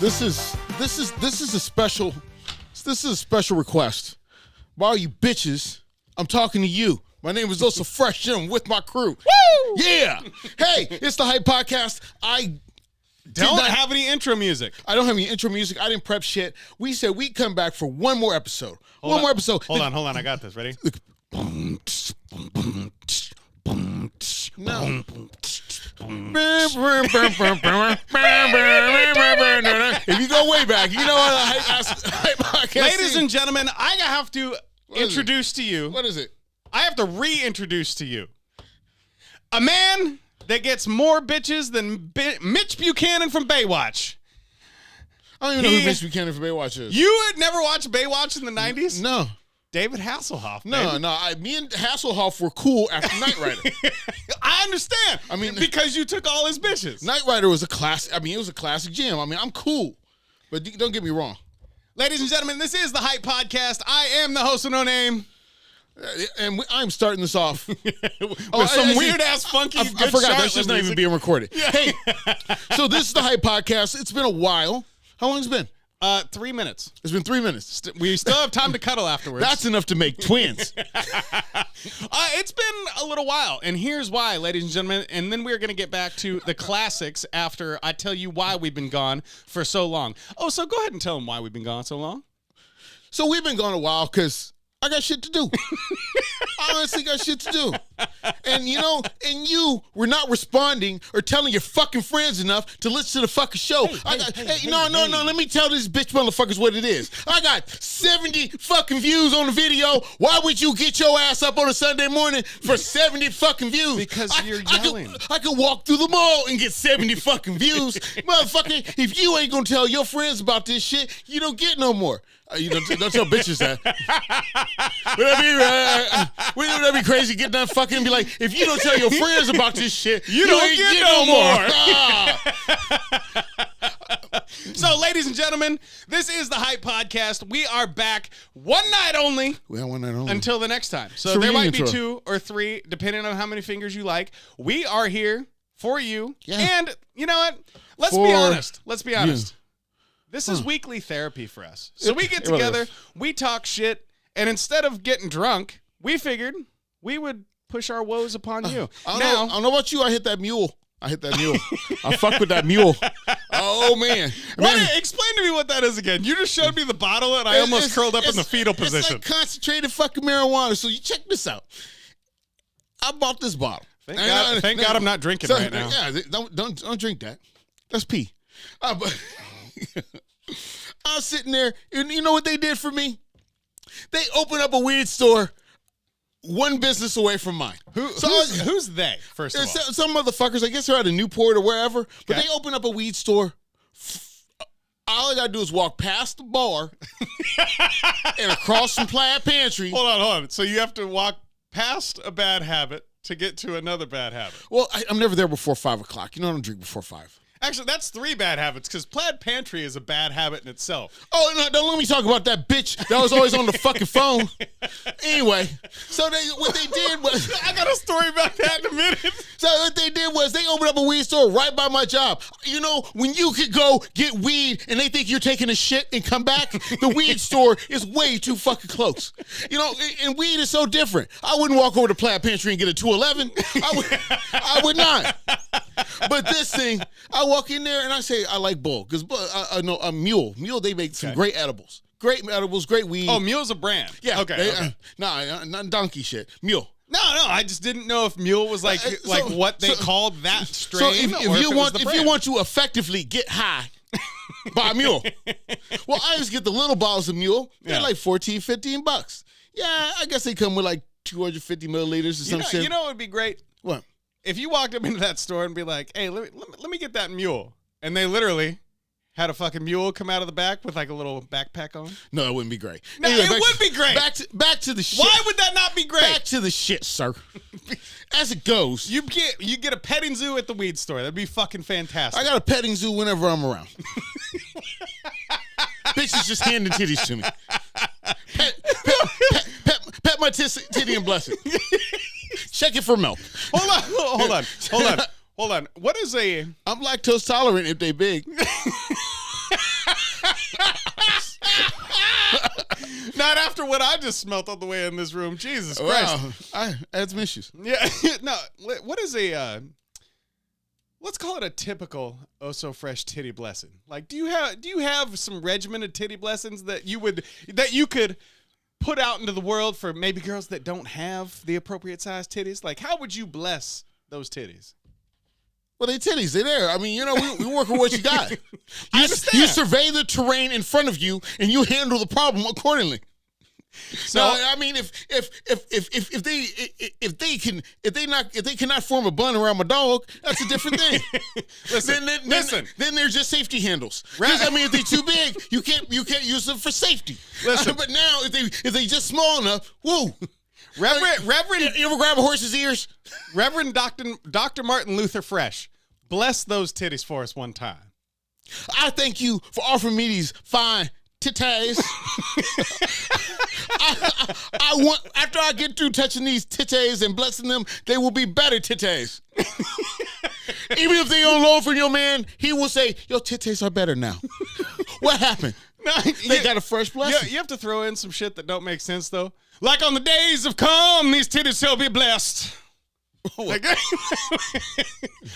This is a special request. By all you bitches, I'm talking to you. My name is also Fresh Jim with my crew. Woo! Yeah. Hey, it's the Hype Podcast. I don't have any intro music. I don't have any intro music. I didn't prep shit. We said we'd come back for one more episode. Hold on. I got this. Ready? No. If you go way back, you know what Hype Podcast. Ladies and gentlemen, I have to introduce to you. What is it? I have to reintroduce to you a man that gets more bitches than Mitch Buchanan from Baywatch. I don't even know who Mitch Buchanan from Baywatch is. You had never watched Baywatch in the 90s? No. David Hasselhoff. No. Me and Hasselhoff were cool after Knight Rider. I understand. I mean, because you took all his bitches. Knight Rider was a classic. I mean, it was a classic jam. I mean, I'm cool, but don't get me wrong. Ladies and gentlemen, this is the Hype Podcast. I am the host of No Name. And I'm starting this off with some weird-ass funky I forgot, that's just not even being recorded. Yeah. Hey, so this is the Hype Podcast. It's been a while. How long has it been? 3 minutes. It's been 3 minutes. We still have time to cuddle afterwards. That's enough to make twins. It's been a little while, and here's why, ladies and gentlemen, and then we're going to get back to the classics after I tell you why we've been gone for so long. Oh, so go ahead and tell them why we've been gone so long. So we've been gone a while because I got shit to do. I honestly got shit to do. And you were not responding or telling your fucking friends enough to listen to the fucking show. No, let me tell these bitch motherfuckers what it is. I got 70 fucking views on the video. Why would you get your ass up on a Sunday morning for 70 fucking views? Because you're yelling. I could walk through the mall and get 70 fucking views. Motherfucker, if you ain't gonna tell your friends about this shit, you don't get no more. Don't tell bitches that. Wouldn't that be crazy? Get done fucking and be like, if you don't tell your friends about this shit, you don't ain't get no more. So, ladies and gentlemen, this is the Hype Podcast. We are back one night only. One night only. Until the next time. So there might be 2 or 3, depending on how many fingers you like. We are here for you. Yeah. And you know what? Let's be honest. This is weekly therapy for us. So we get together, we talk shit, and instead of getting drunk, we figured we would push our woes upon you. I don't know about you. I hit that mule. I fuck with that mule. Oh, man. Explain to me what that is again. You just showed me the bottle, and I almost curled up in the fetal position. It's like concentrated fucking marijuana. So you check this out. I bought this bottle. Thank God I'm not drinking right now. Yeah, don't drink that. That's pee. But I was sitting there, and you know what they did for me? They opened up a weed store one business away from mine. Who's they, first of all? Some motherfuckers, I guess they're out of Newport or wherever, but they opened up a weed store. All I got to do is walk past the bar and across from Plaid Pantry. Hold on. So you have to walk past a bad habit to get to another bad habit. Well, I'm never there before 5 o'clock. You know I don't drink before 5. Actually, that's 3 bad habits, because Plaid Pantry is a bad habit in itself. Oh, no, don't let me talk about that bitch that was always on the fucking phone. Anyway, so what they did was... I got a story about that in a minute. So what they did was they opened up a weed store right by my job. You know, when you could go get weed and they think you're taking a shit and come back, the weed store is way too fucking close. You know, and weed is so different. I wouldn't walk over to Plaid Pantry and get a 211. I would not. But this thing, I walk in there and I say I like Bull because I know a Mule. Mule, they make some great edibles. Great edibles, great weed. Oh, Mule's a brand. Yeah. Okay. Not donkey shit. Mule. No, I just didn't know if Mule was like what they called that strain. So if you want to effectively get high, buy Mule. Well, I just get the little bottles of Mule. They're like $14-15. Yeah, I guess they come with like 250 milliliters or some shit. You know what would be great? What? If you walked up into that store and be like, hey, let me get that Mule. And they literally had a fucking mule come out of the back with like a little backpack on. No, it wouldn't be great. No, anyway, it would be great. Back to the shit. Why would that not be great? Back to the shit, sir. As it goes. You get a petting zoo at the weed store. That'd be fucking fantastic. I got a petting zoo whenever I'm around. Bitches just handing titties to me. Pet my titty and bless it. Check it for milk. Hold on. What is a... I'm lactose tolerant if they big. what I just smelt on the way in this room. Jesus Christ. I had some issues. Yeah. No, what is let's call it a typical Oh So Fresh titty blessing. Like, do you have some regimented titty blessings that you could put out into the world for maybe girls that don't have the appropriate size titties? Like, how would you bless those titties? Well, they titties. They're there. I mean, we work with what you got. You survey the terrain in front of you, and you handle the problem accordingly. So I mean, if they cannot form a bun around my dog, that's a different thing. Listen. Then there's just safety handles. Because I mean, if they're too big, you can't use them for safety. Listen, but now if they just small enough, woo. Reverend, you ever grab a horse's ears? Reverend Dr. Martin Luther Fresh, bless those titties for us one time. I thank you for offering me these fine titties. I want, after I get through touching these titties and blessing them, they will be better titties. Even if they don't loan for your man, he will say, your titties are better now. What happened? No, they got a fresh blessing. Yeah, you have to throw in some shit that don't make sense, though. Like on the days of come, these titties shall be blessed. Like,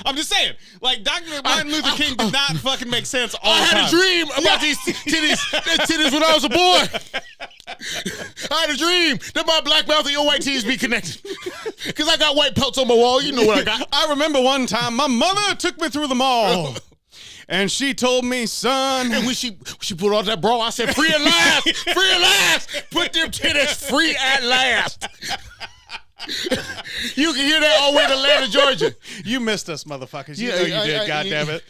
I'm just saying, like Dr. Martin Luther King did not fucking make sense all the time. I had a dream about these titties when I was a boy. I had a dream that my black mouth and your white teeth be connected. Because I got white pelts on my wall. You know what I got. I remember one time my mother took me through the mall. And she told me, son. And when she put on that bra, I said, free at last. Free at last. Put them titties free at last. You can hear that all the way to Atlanta, Georgia. You missed us, motherfuckers. You know you did, goddammit.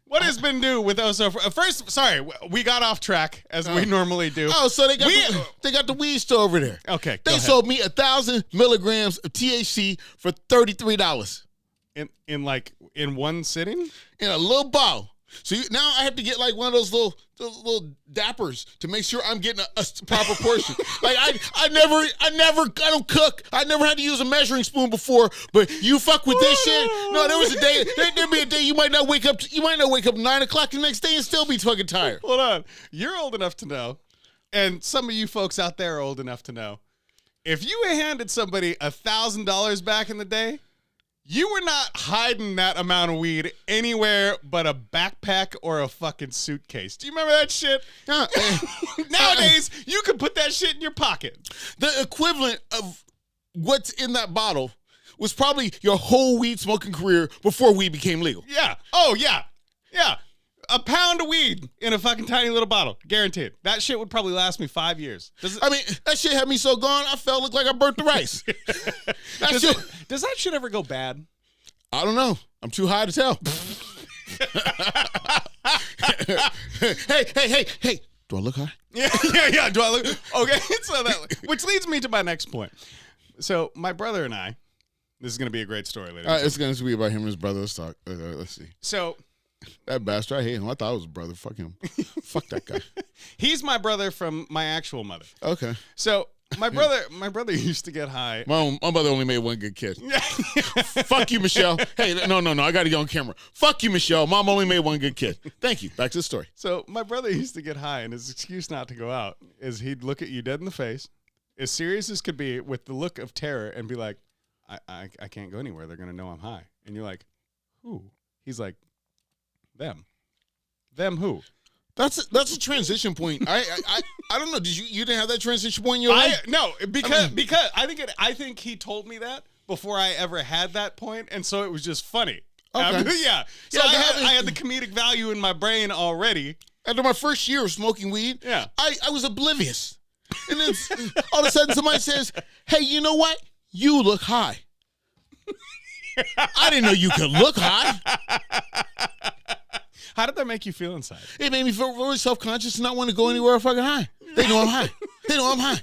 What has been new with those? First, sorry, we got off track as we normally do. Oh, so they got the weed store over there. Okay, they sold me 1,000 milligrams of THC for $33. In one sitting? In a little bottle. So now I have to get like one of those little dappers to make sure I'm getting a proper portion. Like I don't cook. I never had to use a measuring spoon before. But you fuck with this shit. No, there was a day. There'd be a day you might not wake up 9 o'clock the next day and still be fucking tired. Hold on, you're old enough to know, and some of you folks out there are old enough to know. If you handed somebody $1,000 back in the day, you were not hiding that amount of weed anywhere but a backpack or a fucking suitcase. Do you remember that shit? Nowadays, you can put that shit in your pocket. The equivalent of what's in that bottle was probably your whole weed smoking career before weed became legal. Yeah. Oh, yeah. Yeah. A pound of weed in a fucking tiny little bottle. Guaranteed. That shit would probably last me 5 years. That shit had me so gone, I felt like I burnt the rice. Does that shit ever go bad? I don't know. I'm too high to tell. Hey. Do I look high? Yeah. Do I look? Okay. So which leads me to my next point. So my brother and I, this is going to be a great story later. It's going to be about him and his brother. Let's talk. Let's see. So... that bastard, I hate him. I thought I was a brother. Fuck him. Fuck that guy. He's my brother from my actual mother. Okay. So my brother used to get high. My mother only made one good kid. Fuck you, Michelle. Hey, no. I got to get on camera. Fuck you, Michelle. Mom only made one good kid. Thank you. Back to the story. So my brother used to get high, and his excuse not to go out is he'd look at you dead in the face, as serious as could be, with the look of terror, and be like, I can't go anywhere. They're going to know I'm high. And you're like, who? He's like, them who? That's a transition point. I don't know. Did you didn't have that transition point in your life? No, because I think he told me that before I ever had that point, and so it was just funny. Okay. Yeah. So I had the comedic value in my brain already. After my first year of smoking weed, yeah, I was oblivious. And then all of a sudden somebody says, hey, you know what? You look high. I didn't know you could look high. How did that make you feel inside? It made me feel really self-conscious and not want to go anywhere fucking high. They know I'm high. They know I'm high.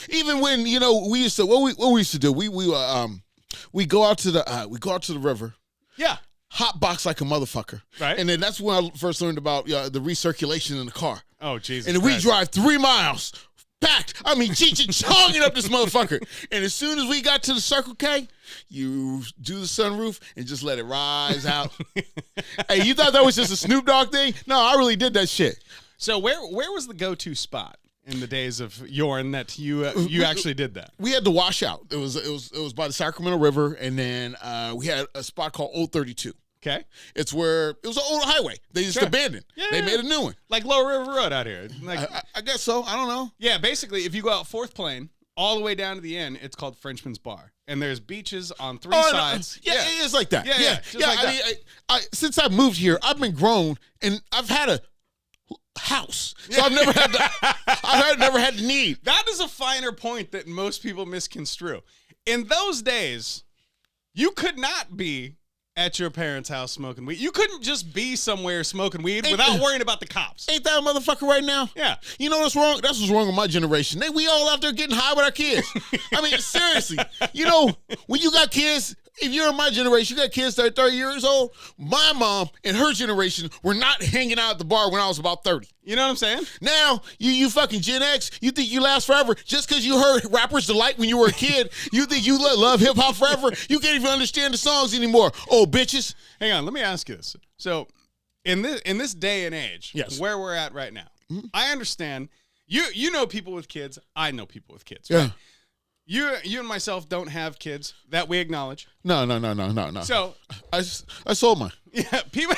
Even when, we used to, what we used to do, we go out to the river. Yeah. Hot box like a motherfucker. Right. And then that's when I first learned about the recirculation in the car. Oh, Jesus. And then we drive 3 miles packed. I mean, chonging up this motherfucker. And as soon as we got to the Circle K, you do the sunroof and just let it rise out. Hey, you thought that was just a Snoop Dogg thing? No, I really did that shit. So where was the go-to spot in the days of Yorn that you actually did that? We had the washout. It was by the Sacramento River, and then we had a spot called Old 32. Okay. It's where it was an old highway. They just abandoned. Yeah, they made a new one. Like Lower River Road out here. Like, I guess so. I don't know. Yeah, basically, if you go out 4th Plain all the way down to the end, it's called Frenchman's Bar. And there's beaches on 3 sides. No. Yeah, it's like that. Yeah. Like I mean, since I moved here, I've been grown, and I've had a house. So I've never had never had the need. That is a finer point that most people misconstrue. In those days, you could not be at your parents' house smoking weed. You couldn't just be somewhere smoking weed without worrying about the cops. Ain't that a motherfucker right now? Yeah. You know what's wrong? That's what's wrong with my generation. We all out there getting high with our kids. I mean, seriously. You know, when you got kids, if you're in my generation, you got kids that are 30 years old. My mom and her generation were not hanging out at the bar when I was about 30. You know what I'm saying? Now, you fucking Gen X, you think you last forever just because you heard Rappers Delight when you were a kid. You think you love hip-hop forever. You can't even understand the songs anymore. Oh, bitches. Hang on, let me ask you this. So, in this day and age, where we're at right now, I understand. You know people with kids. I know people with kids. Right? Yeah. You and myself don't have kids that we acknowledge. No. So I sold mine. Yeah, people.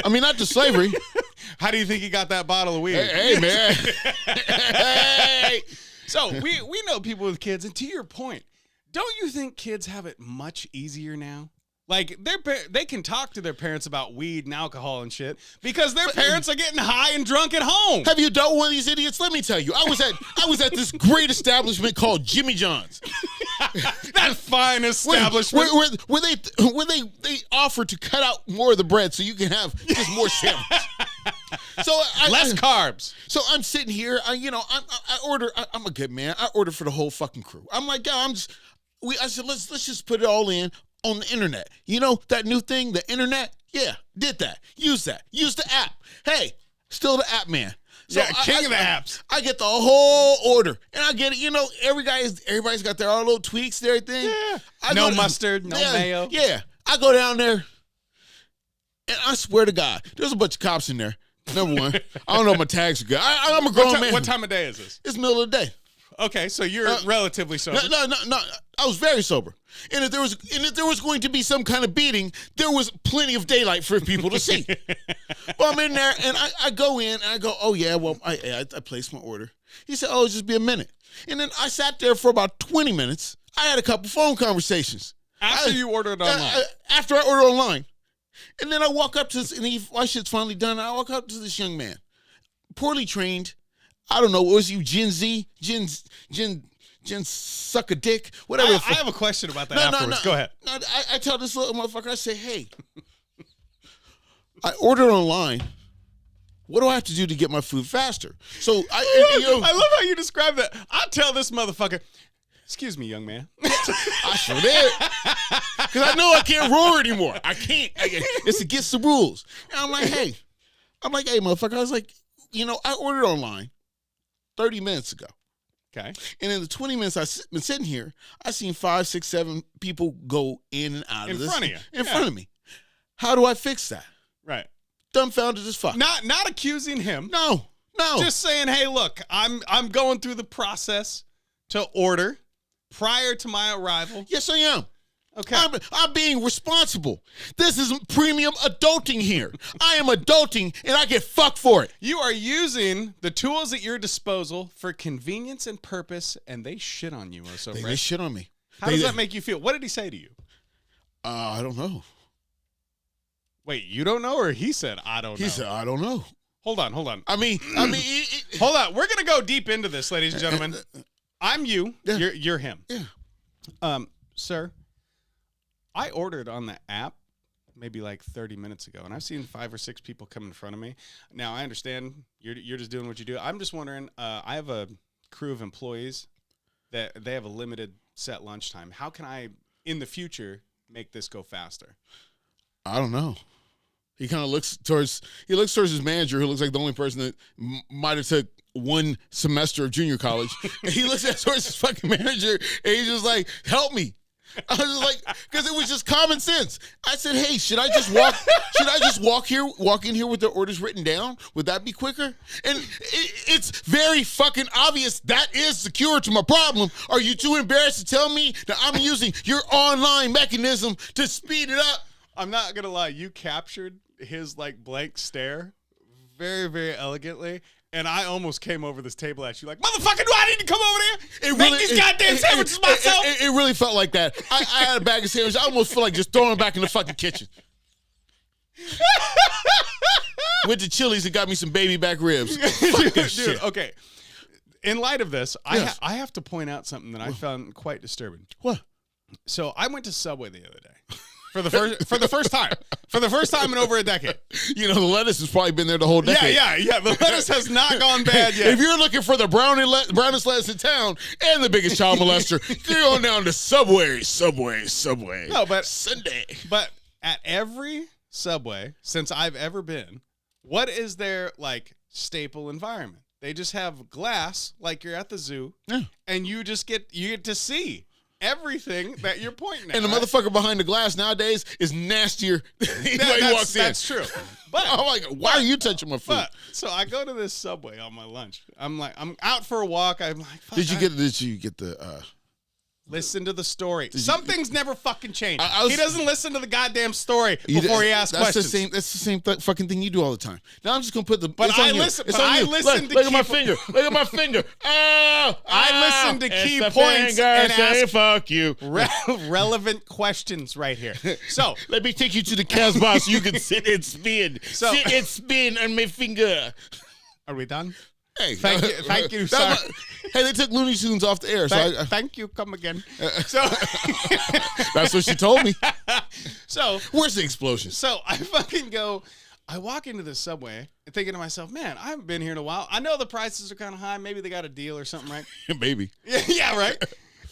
I mean, not to slavery. How do you think he got that bottle of weed? Hey man. Hey. So we know people with kids, and to your point, don't you think kids have it much easier now? Like they can talk to their parents about weed and alcohol and shit because their parents are getting high and drunk at home. Have you dealt with one of these idiots? Let me tell you, I was at this great establishment called Jimmy John's. That fine establishment where they offer to cut out more of the bread so you can have just more sandwich. So less carbs. So I'm sitting here. I order. I'm a good man. I order for the whole fucking crew. I'm like, I said, let's just put it all in on the internet. You know that new thing, the internet? Yeah, did that. Use that. Use the app. Hey, still the app man. So king of the apps. I get the whole order, and I get it. You know, everybody's got their own little tweaks and everything. Yeah. No mustard, no mayo. Yeah, I go down there, and I swear to God, there's a bunch of cops in there. Number one, I don't know if my tags are good. I'm a grown man. What time of day is this? It's middle of the day. Okay, so you're relatively sober. No. I was very sober. And if there was going to be some kind of beating, there was plenty of daylight for people to see. Well, I'm in there, and I go in, and I go, oh, yeah, well, I placed my order. He said, oh, just be a minute. And then I sat there for about 20 minutes. I had a couple phone conversations. After you ordered online? After I ordered online. And then I walk up to this, and my shit's finally done. I walk up to this young man, poorly trained. I don't know. What was you, Gen Z? Gen suck a dick? Whatever. I have a question about that afterwards. Go ahead. No, I tell this little motherfucker, I say, hey, I ordered online. What do I have to do to get my food faster? So I love how you describe that. I tell this motherfucker, excuse me, young man. I sure did. Because I know I can't roar anymore. I can't. It's against the rules. And I'm like, hey, motherfucker. I was like, I ordered online 30 minutes ago. Okay. And in the 20 minutes I've been sitting here, I've seen 5, 6, 7 people go in and out of this. In front of you. In front of me. How do I fix that? Right. Dumbfounded as fuck. Not accusing him. No. Just saying, hey, look, I'm going through the process to order prior to my arrival. Yes, I am. Okay. I'm being responsible. This is premium adulting here. I am adulting, and I get fucked for it. You are using the tools at your disposal for convenience and purpose, and they shit on you. They shit on me. How does that make you feel? What did he say to you? I don't know. Wait, you don't know, or he said, I don't know? He said, I don't know. Hold on. I mean, hold on. We're going to go deep into this, ladies and gentlemen. I'm you. Yeah. You're him. Yeah. Sir, I ordered on the app maybe like 30 minutes ago, and I've seen 5 or 6 people come in front of me. Now, I understand you're just doing what you do. I'm just wondering, I have a crew of employees that they have a limited set lunchtime. How can I, in the future, make this go faster? I don't know. He kind of looks towards his manager, who looks like the only person that might have took one semester of junior college. And he looks towards his fucking manager, and he's just like, help me. I was like, because it was just common sense. I said, hey, should I just walk? Should I just walk in here with the orders written down? Would that be quicker? And it's very fucking obvious that is the cure to my problem. Are you too embarrassed to tell me that I'm using your online mechanism to speed it up? I'm not gonna lie, you captured his like blank stare very, very elegantly. And I almost came over this table at you like, motherfucker, do I need to come over there? Make these goddamn sandwiches myself? It really felt like that. I had a bag of sandwiches. I almost feel like just throwing them back in the fucking kitchen. Went to Chili's and got me some baby back ribs. Dude, okay. In light of this, yes. I have to point out something that I found quite disturbing. What? So I went to Subway the other day. For the first time in over a decade. You know, the lettuce has probably been there the whole decade. Yeah. The lettuce has not gone bad yet. If you're looking for the brownest lettuce in town and the biggest child molester, you're going down to Subway. No, but Sunday. But at every Subway since I've ever been, what is their like staple environment? They just have glass, like you're at the zoo, and you get to see everything that you're pointing at. And the motherfucker behind the glass nowadays is nastier than he walks in. That's true. But I'm like, why are you touching my food? So I go to this Subway on my lunch. I'm out for a walk. I'm like, fuck. Did you get the listen to the story. Some things never fucking change. He doesn't listen to the goddamn story before he asks questions. That's the same fucking thing you do all the time. Now I'm just gonna put the. But I listen. But I listen. Look at my finger. Look at my finger. I listen to key points and ask fuck you. Relevant questions right here. So let me take you to the Casbah so you can sit and spin. Sit and spin on my finger. Are we done? Hey, thank you, sir. Hey, they took Looney Tunes off the air. Thank you. Come again. So that's what she told me. So where's the explosion? So I walk into the Subway and thinking to myself, man, I haven't been here in a while. I know the prices are kind of high. Maybe they got a deal or something, right? Maybe. Yeah, right.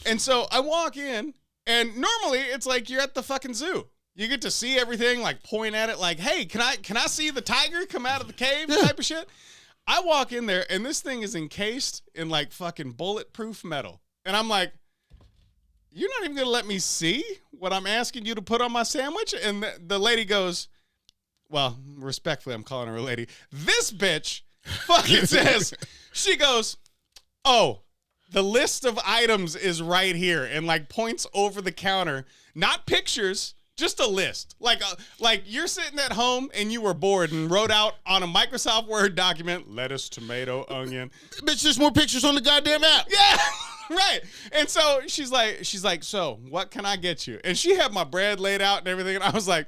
And so I walk in, and normally it's like you're at the fucking zoo. You get to see everything, like point at it, like, hey, can I see the tiger come out of the cave type of shit? I walk in there, and this thing is encased in, like, fucking bulletproof metal. And I'm like, you're not even going to let me see what I'm asking you to put on my sandwich? And the lady goes, well, respectfully, I'm calling her a lady. This bitch fucking says, she goes, oh, the list of items is right here, and, like, points over the counter. Not pictures. Just a list. Like you're sitting at home and you were bored and wrote out on a Microsoft Word document, lettuce, tomato, onion. Bitch, there's more pictures on the goddamn app. Yeah, right. And so she's like, so what can I get you? And she had my bread laid out and everything. And I was like,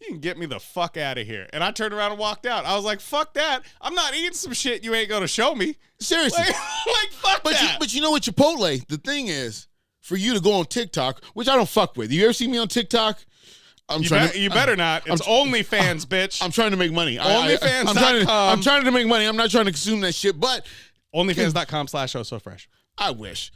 you can get me the fuck out of here. And I turned around and walked out. I was like, fuck that. I'm not eating some shit you ain't going to show me. Seriously. Like fuck that. But you know what, Chipotle, the thing is, for you to go on TikTok, which I don't fuck with. You ever see me on TikTok? You better not. It's OnlyFans, bitch. I'm trying to make money. OnlyFans.com. I'm trying to make money. I'm not trying to consume that shit, but OnlyFans.com/ohsofresh. I wish.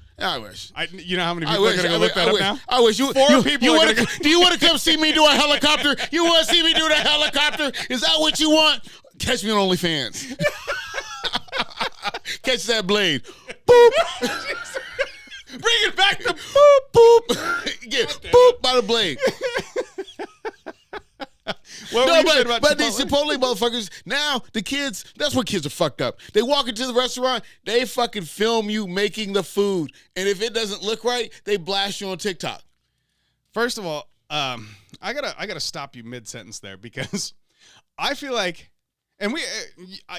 You know how many people are going to go look that up now? I wish. 4 people do you want to come see me do a helicopter? You want to see me do the helicopter? Is that what you want? Catch me on OnlyFans. Catch that blade. Boop. Bring it back to boop, boop. Get boop by the blade. But these Chipotle motherfuckers, now the kids, that's what kids are fucked up. They walk into the restaurant, they fucking film you making the food. And if it doesn't look right, they blast you on TikTok. First of all, I gotta stop you mid-sentence there because I feel like, and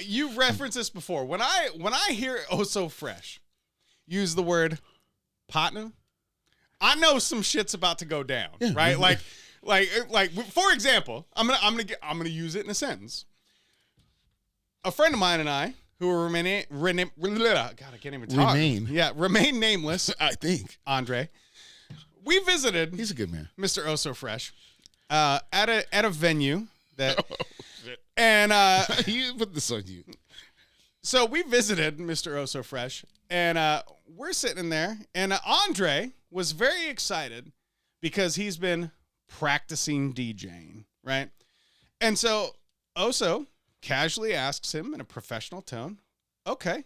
you've referenced this before. When I hear Oh So Fresh use the word partner, I know some shit's about to go down, right? Like for example, I'm gonna use it in a sentence. A friend of mine and I, who are God, I can't even talk. Remain nameless. I think Andre, we visited. He's a good man, Mr. Oh So Fresh, at a venue that, and you put this on you. So we visited Mr. Oh So Fresh, and we're sitting in there, and Andre was very excited because he's been practicing DJing, right? And so Oso casually asks him in a professional tone, okay,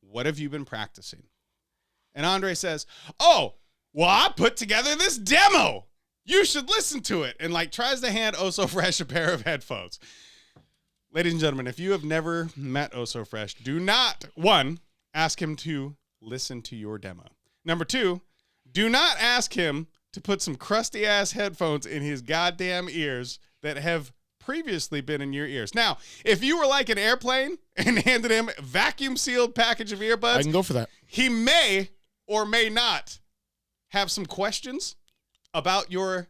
what have you been practicing? And Andre says, oh, well, I put together this demo. You should listen to it. And like tries to hand Oh So Fresh a pair of headphones. Ladies and gentlemen, if you have never met Oh So Fresh, do not, one, ask him to listen to your demo. Number two, do not ask him to put some crusty ass headphones in his goddamn ears that have previously been in your ears. Now, if you were like an airplane and handed him a vacuum sealed package of earbuds, I can go for that. He may or may not have some questions about your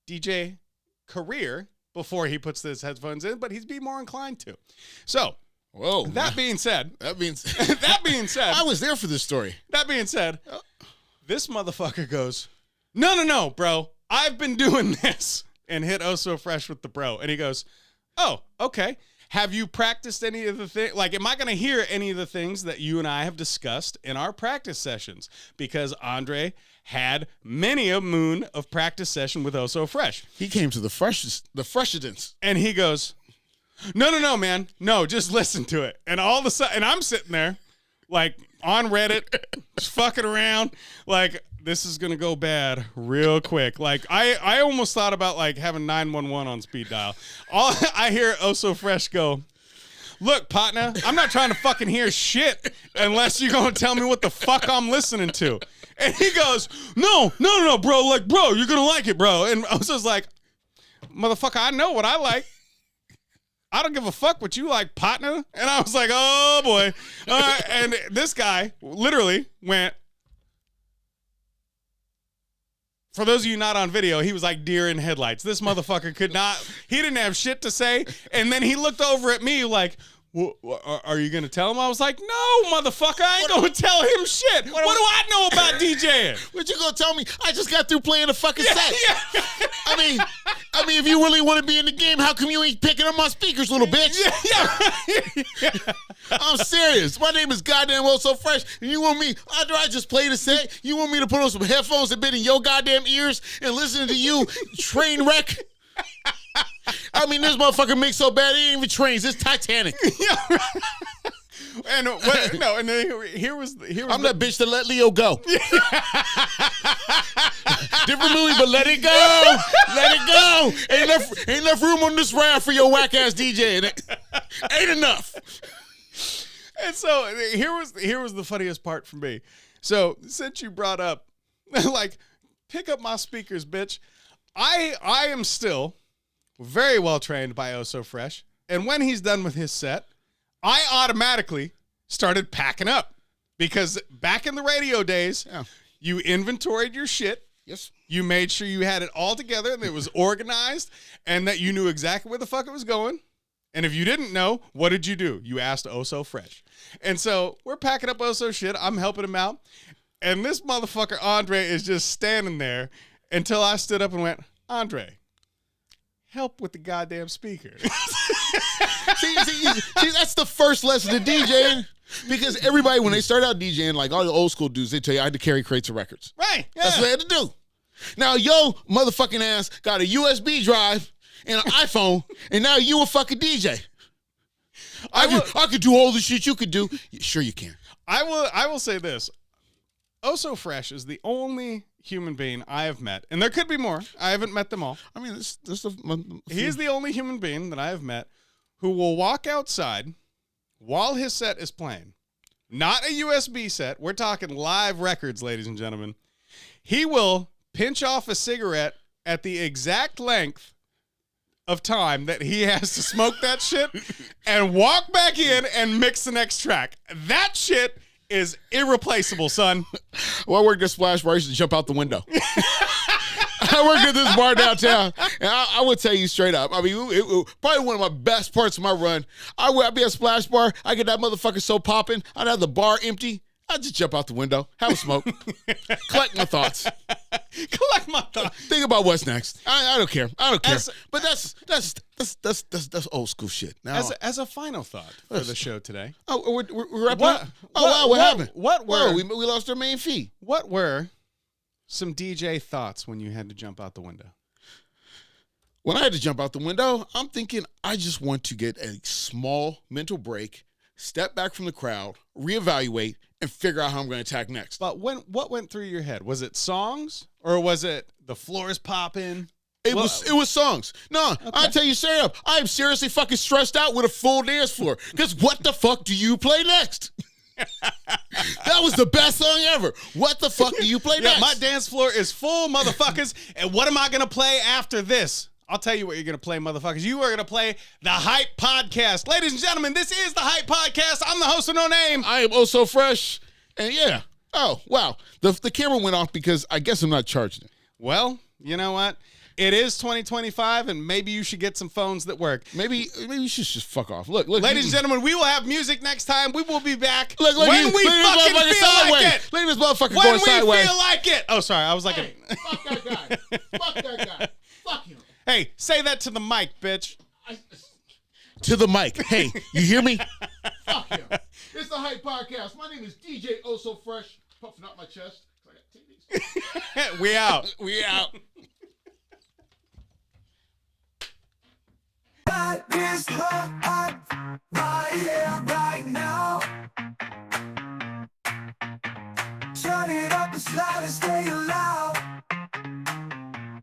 DJ career before he puts his headphones in, but he's be more inclined to. So, whoa. That being said, that means I was there for this story. That being said, this motherfucker goes, no, bro, I've been doing this, and hit Oh So Fresh with the bro. And he goes, oh, okay. Have you practiced any of the things? Like, am I going to hear any of the things that you and I have discussed in our practice sessions? Because Andre had many a moon of practice session with Oh So Fresh. He came to the freshidence. And he goes, no, man. No, just listen to it. And all of a sudden, and I'm sitting there, like, on Reddit, just fucking around, like, this is going to go bad real quick. Like, I almost thought about, like, having 911 on speed dial. All I hear Oh So Fresh go, look, partner, I'm not trying to fucking hear shit unless you're going to tell me what the fuck I'm listening to. And he goes, no, bro. Like, bro, you're going to like it, bro. And I was just like, motherfucker, I know what I like. I don't give a fuck what you like, partner. And I was like, oh, boy. And this guy literally went, for those of you not on video, he was like deer in headlights. This motherfucker could not, he didn't have shit to say. And then he looked over at me like, well, are you going to tell him? I was like, no, motherfucker, I ain't going to tell him shit. What do I know about DJing? What you going to tell me? I just got through playing a fucking set. Yeah. I mean, if you really want to be in the game, how come you ain't picking up my speakers, little bitch? Yeah. I'm serious. My name is goddamn Oh So Fresh, and you want me, after I just played a set, you want me to put on some headphones that been in your goddamn ears and listen to you train wreck? I mean, this motherfucker mix so bad, it ain't even trains. It's Titanic. Yeah. And then here was I'm that bitch that let Leo go. Different movie, but let it go. Let it go. Ain't enough room on this round for your whack ass DJ. Ain't enough. And so here was the funniest part for me. So since you brought up, like, pick up my speakers, bitch. I am still very well trained by Oh So Fresh. And when he's done with his set, I automatically started packing up. Because back in the radio days, you inventoried your shit. Yes. You made sure you had it all together and it was organized and that you knew exactly where the fuck it was going. And if you didn't know, what did you do? You asked Oh So Fresh. And so we're packing up Oh So shit. I'm helping him out. And this motherfucker, Andre, is just standing there until I stood up and went, Andre, help with the goddamn speaker. see, that's the first lesson to DJing. Because everybody, when they start out DJing, like all the old school dudes, they tell you I had to carry crates of records. Right. Yeah. That's what I had to do. Now, yo motherfucking ass got a USB drive and an iPhone, and now you a fucking DJ. I could do all the shit you could do. Sure you can. I will say this. Oh So Fresh is the only human being I have met, and there could be more. I haven't met them all. I mean, he is the only human being that I have met who will walk outside while his set is playing. Not a USB set. We're talking live records, ladies and gentlemen. He will pinch off a cigarette at the exact length of time that he has to smoke that shit and walk back in and mix the next track. That shit is irreplaceable, son. Well, I worked at Splash Bar. I used to jump out the window. I worked at this bar downtown, and I would tell you straight up. I mean, it probably one of my best parts of my run. I'd be at Splash Bar. I get that motherfucker so popping. I'd have the bar empty. I'd just jump out the window, have a smoke, collect my thoughts. Think about what's next. I don't care. But that's old school shit. Now, as a final thought for the show today. Oh, we're wrapping up? What happened? We lost our main feed. What were some DJ thoughts when you had to jump out the window? When I had to jump out the window, I'm thinking I just want to get a small mental break, step back from the crowd, reevaluate, and figure out how I'm going to attack next. But what went through your head? Was it songs or was it the floor is popping? It was songs. No, okay. I'll tell you straight up. I am seriously fucking stressed out with a full dance floor. Because what the fuck do you play next? That was the best song ever. What the fuck do you play next? My dance floor is full, motherfuckers. And what am I going to play after this? I'll tell you what you're going to play, motherfuckers. You are going to play the Hype Podcast. Ladies and gentlemen, this is the Hype Podcast. I'm the host of No Name. I am Oh So Fresh. And yeah. Oh, wow. The camera went off because I guess I'm not charging it. Well, you know what? It is 2025, and maybe you should get some phones that work. Maybe you should just fuck off. Look. Ladies and gentlemen, we will have music next time. We will be back when we fucking feel like it. Look at this motherfucker going sideways. When we feel like it. Oh, sorry. I was like, fuck that guy. Fuck that guy. Fuck him. Hey, say that to the mic, bitch. To the mic. Hey, you hear me? Fuck him. It's the Hype Podcast. My name is DJ Oh So Fresh. Puffing out my chest. I got titties. We out. We out. That is hot right here, right now. Turn it up and slide and stay loud.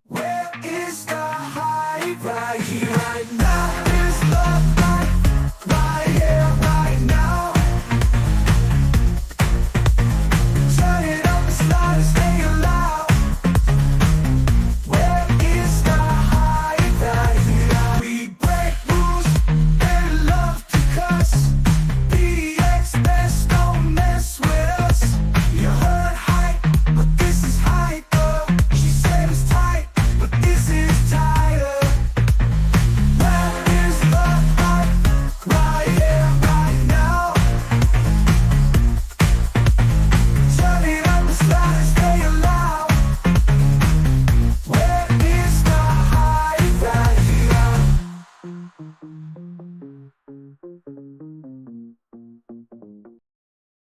Where is the hype right here, right now?